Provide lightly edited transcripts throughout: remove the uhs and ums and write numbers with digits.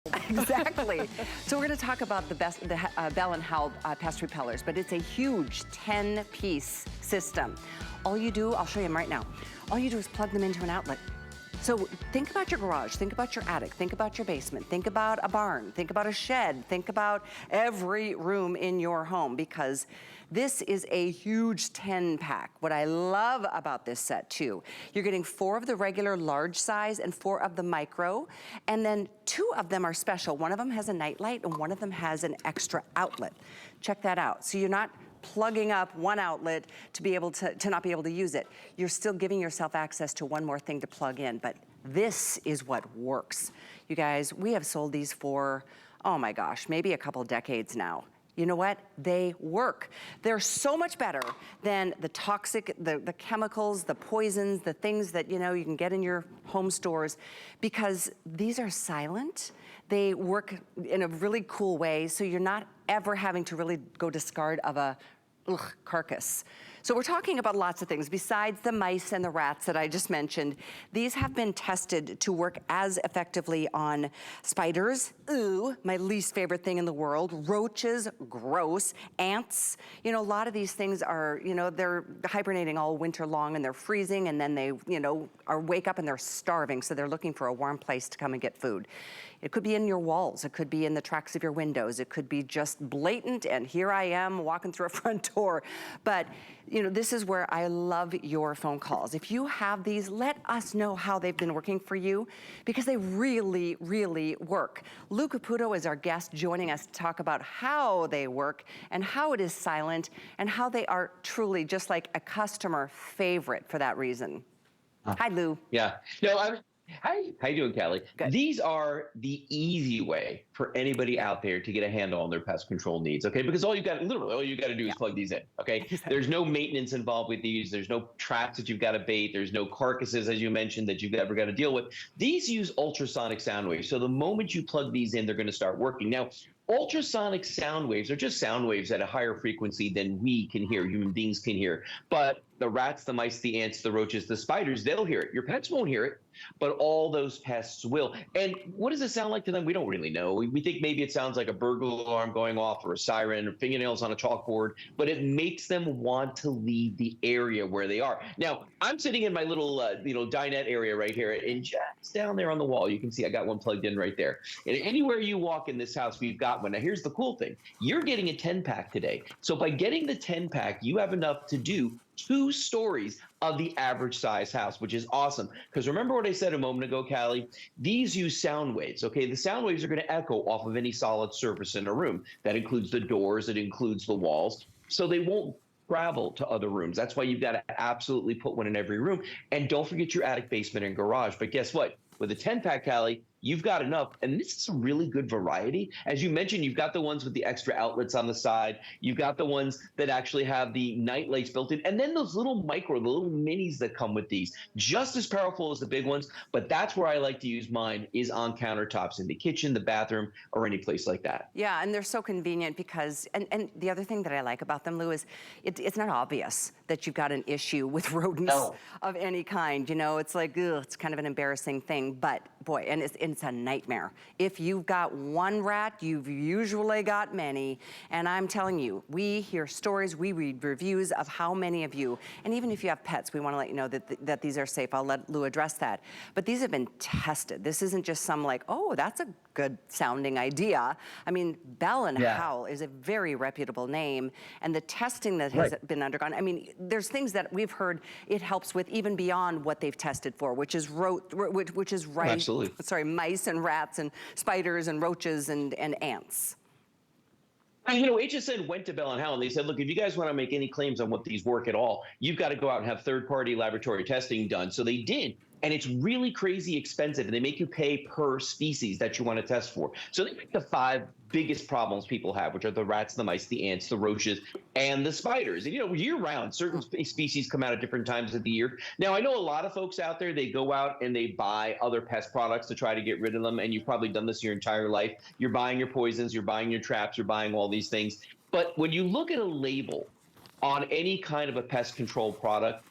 Exactly. So we're going to talk about the Bell and Howell pest repellers, but it's a huge 10-piece system. All you do, I'll show you them right now. All you do is plug them into an outlet. So think about your garage, think about your attic, think about your basement, think about a barn, think about a shed, think about every room in your home, because this is a huge 10-pack. What I love about this set too, you're getting 4 of the regular large size and 4 of the micro, and then 2 of them are special. One of them has a nightlight and one of them has an extra outlet. Check that out. So you're not plugging up one outlet to be able to not be able to use it. You're still giving yourself access to one more thing to plug in, but this is what works. You guys, we have sold these for, oh my gosh, maybe a couple decades now. You know what? They work. They're so much better than the toxic, the chemicals, the poisons, the things that, you know, you can get in your home stores, because these are silent. They work in a really cool way, so you're not ever having to really go discard of a carcass. So we're talking about lots of things besides the mice and the rats that I just mentioned. These have been tested to work as effectively on spiders, ooh, my least favorite thing in the world, roaches, gross, ants. You know, a lot of these things are, you know, they're hibernating all winter long and they're freezing, and then they, you know, wake up and they're starving, so they're looking for a warm place to come and get food. It could be in your walls, it could be in the tracks of your windows, it could be just blatant, and here I am walking through a front door. But, you know, this is where I love your phone calls. If you have these, let us know how they've been working for you, because they really, really work. Lou Caputo is our guest, joining us to talk about how they work and how it is silent and how they are truly just like a customer favorite for that reason. Hi, Lou. Yeah. No, hi. How you doing, Callie? Good. These are the easy way for anybody out there to get a handle on their pest control needs, okay? Because literally all you got to do is plug these in, okay? Exactly. There's no maintenance involved with these. There's no traps that you've got to bait. There's no carcasses, as you mentioned, that you've ever got to deal with. These use ultrasonic sound waves. So the moment you plug these in, they're going to start working. Now, ultrasonic sound waves are just sound waves at a higher frequency than we can hear, human beings can hear. But the rats, the mice, the ants, the roaches, the spiders, they'll hear it. Your pets won't hear it, but all those pests will. And what does it sound like to them? We don't really know. We think maybe it sounds like a burglar alarm going off, or a siren, or fingernails on a chalkboard, but it makes them want to leave the area where they are. Now, I'm sitting in my little dinette area right here, and just down there on the wall, you can see I got one plugged in right there. And anywhere you walk in this house, we've got one. Now, here's the cool thing. You're getting a 10-pack today. So by getting the 10-pack, you have enough to do 2 stories of the average size house, which is awesome. Because remember what I said a moment ago, Callie? These use sound waves, okay? The sound waves are going to echo off of any solid surface in a room. That includes the doors, it includes the walls. So they won't travel to other rooms. That's why you've got to absolutely put one in every room. And don't forget your attic, basement, and garage. But guess what? With a 10-pack, Callie, you've got enough, and this is a really good variety. As you mentioned, you've got the ones with the extra outlets on the side. You've got the ones that actually have the night lights built in, and then those little the little minis that come with these. Just as powerful as the big ones, but that's where I like to use mine, is on countertops in the kitchen, the bathroom, or any place like that. Yeah, and they're so convenient because, and the other thing that I like about them, Lou, is it's not obvious that you've got an issue with rodents of any kind. You know, it's like, ugh, it's kind of an embarrassing thing, but boy, and it's a nightmare. If you've got one rat, you've usually got many. And I'm telling you, we hear stories, we read reviews of how many of you, and even if you have pets, we want to let you know that these are safe. I'll let Lou address that. But these have been tested. This isn't just some like, oh, that's a good sounding idea. I mean, Bell and Howell is a very reputable name, and the testing that has been undergone, I mean, there's things that we've heard it helps with even beyond what they've tested for, which is mice and rats and spiders and roaches and ants. You know, HSN went to Bell and Howell and they said, look, if you guys want to make any claims on what these work at all, you've got to go out and have third-party laboratory testing done. So they did. And it's really crazy expensive, and they make you pay per species that you want to test for. So they pick the 5 biggest problems people have, which are the rats, the mice, the ants, the roaches, and the spiders. And, you know, year-round, certain species come out at different times of the year. Now, I know a lot of folks out there, they go out and they buy other pest products to try to get rid of them, and you've probably done this your entire life. You're buying your poisons, you're buying your traps, you're buying all these things. But when you look at a label on any kind of a pest control product,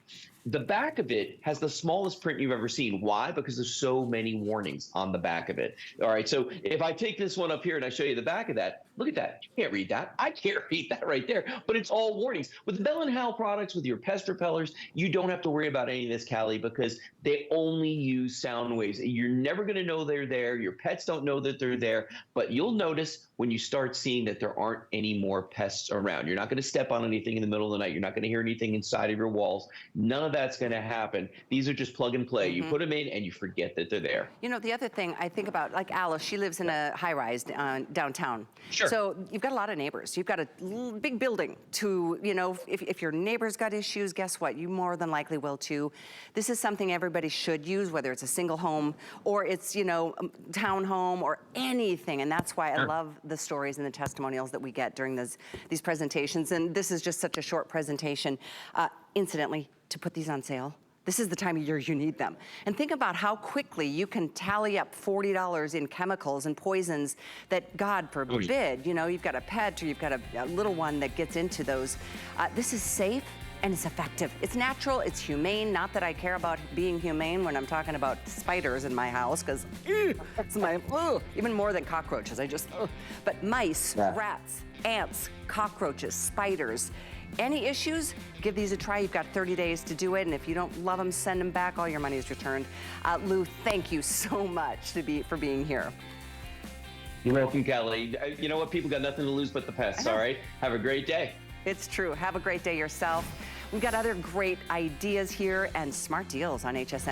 The back of it has the smallest print you've ever seen. Why? Because there's so many warnings on the back of it. All right, so if I take this one up here and I show you the back of that, look at that. You can't read that. I can't read that right there, but it's all warnings. With the Bell & Howell products, with your pest repellers, you don't have to worry about any of this, Callie, because they only use sound waves. You're never going to know they're there. Your pets don't know that they're there, but you'll notice when you start seeing that there aren't any more pests around. You're not going to step on anything in the middle of the night. You're not going to hear anything inside of your walls. None of that's going to happen. These are just plug and play. You put them in and you forget that they're there. You know, the other thing I think about, like Alice, she lives in a high-rise downtown. Sure. So you've got a lot of neighbors. You've got a big building to, you know, if your neighbor's got issues, guess what? You more than likely will too. This is something everybody should use, whether it's a single home or it's, you know, townhome or anything. And that's why I love the stories and the testimonials that we get during these presentations. And this is just such a short presentation. Incidentally, to put these on sale, this is the time of year you need them. And think about how quickly you can tally up $40 in chemicals and poisons that, God forbid, you know, you've got a pet or you've got a little one that gets into those. This is safe and it's effective. It's natural, it's humane. Not that I care about being humane when I'm talking about spiders in my house, because it's my, even more than cockroaches. But mice, rats, ants, cockroaches, spiders. Any issues, give these a try. You've got 30 days to do it, and if you don't love them, send them back. All your money is returned. Lou, thank you so much for being here. You're welcome, Kelly. You know what? People got nothing to lose but the pests, all right? Have a great day. It's true. Have a great day yourself. We've got other great ideas here and smart deals on HSN.